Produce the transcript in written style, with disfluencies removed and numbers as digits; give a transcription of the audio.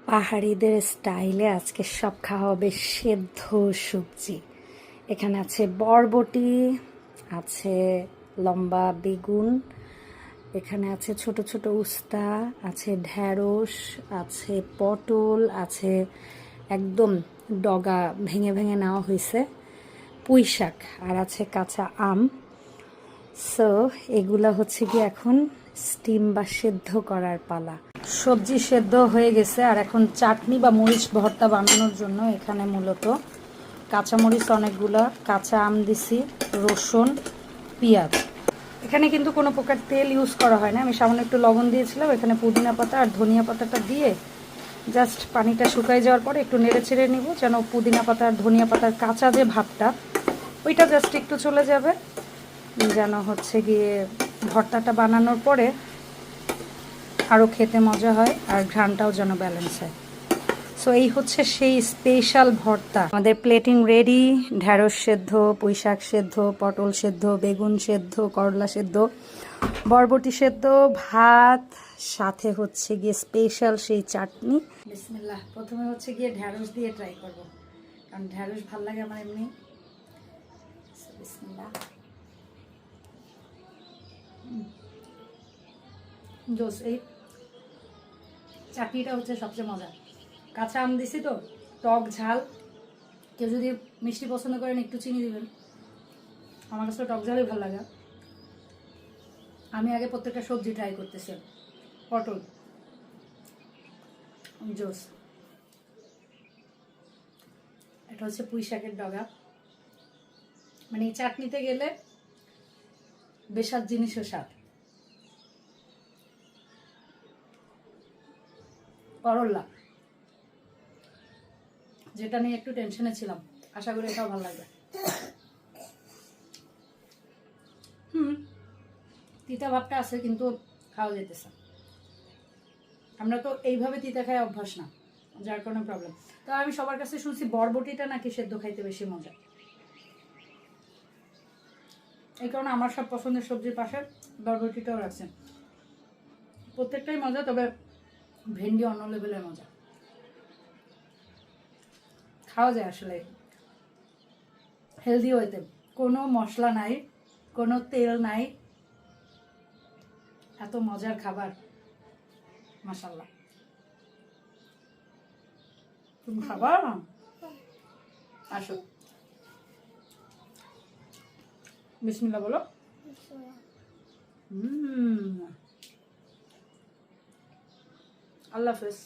পাহাড়িদের স্টাইলে আজকে সব খাওয়া হবে সেদ্ধ সবজি। এখানে আছে বরবটি, আছে লম্বা বেগুন, এখানে আছে ছোট ছোট উস্তা, আছে ঢ্যাঁড়স, আছে পটল, আছে একদম ডগা ভেঙে ভেঙে নেওয়া হয়েছে পুঁই শাক, আর আছে কাঁচা আম। সো এগুলা হচ্ছে কি এখন স্টিম বা সেদ্ধ করার পালা। সবজি সেদ্ধ হয়ে গেছে, আর এখন চাটনি বা মরিচ ভর্তা বানানোর জন্য এখানে মূলত কাঁচামরিচ অনেকগুলা, কাঁচা আম দিছি, রসুন, পেঁয়াজ। এখানে কিন্তু কোনো প্রকার তেল ইউজ করা হয় না, আমি সামান্য একটু লবণ দিয়েছিলাম। এখানে পুদিনা পাতা আর ধনিয়া পাতাটা দিয়ে জাস্ট পানিটা শুকাই যাওয়ার পরে একটু নেড়ে ছেড়ে নিব, যেন পুদিনা পাতা আর ধনিয়া পাতার কাঁচা যে ভাবটা ওইটা জাস্ট একটু চলে যাবে, যেন হচ্ছে গিয়ে ভর্তাটা বানানোর পরে আরও খেতে মজা হয় আর ঘ্রাণটাও যেন ব্যালেন্স হয়। সো এই হচ্ছে সেই স্পেশাল ভর্তা। আমাদের প্লেটিং রেডি। ঢ্যাঁড়স সেদ্ধ, পুঁই শাক সেদ্ধ, পটল সেদ্ধ, বেগুন সেদ্ধ, করলা সেদ্ধ, বরবটি সেদ্ধ, ভাত, সাথে হচ্ছে গিয়ে স্পেশাল সেই চাটনি। বিসমিল্লাহ। প্রথমে হচ্ছে গিয়ে ঢ্যাঁড়স দিয়ে ট্রাই করব, কারণ ঢ্যাঁড়স ভাল লাগে আমার এমনি। বিসমিল্লাহ। জোস। এই চাটনিটা হচ্ছে সবচেয়ে মজা। কাঁচা আম দিছি তো, টক ঝাল। কেউ যদি মিষ্টি পছন্দ করেন একটু চিনি দিবেন, আমার কাছে টক ঝালই ভালো লাগে। আমি আগে প্রত্যেকটা সবজি ট্রাই করতেছি। পটল জোস। এটা হচ্ছে পুঁই শাকের ডগা, মানে এই চাটনিতে গেলে বেশাদ জিনিসও স্বাদ। করল্লা, যেটা নিয়ে একটু টেনশনে ছিলাম, আশা করি এটাও ভালো লাগবে। তিতা ভাবটা আছে কিন্তু খাওয়া যেতেছে। আমরা তো এইভাবে তিতা খাই অভ্যাস না, যার কোনো প্রবলেম। তো আমি সবার কাছে শুনছি বরবটিটা নাকি সেদ্ধ খাইতে বেশি মজা। এই কারণে আমার সব পছন্দের সবজির পাশে বরবটিটাও রাখছেন। প্রত্যেকটাই মজা, তবে ভেন্ডি অন্য লেভেলের মজা। খাওয়া যায় আসলে হেলদি ওয়েতে, কোনো মশলা নাই, কোনো তেল নাই, এত মজার খাবার, মাশাআল্লাহ। তুমি খাবার আসো। বিসমিল্লাহ বলো। আল্লাহ হাফেজ।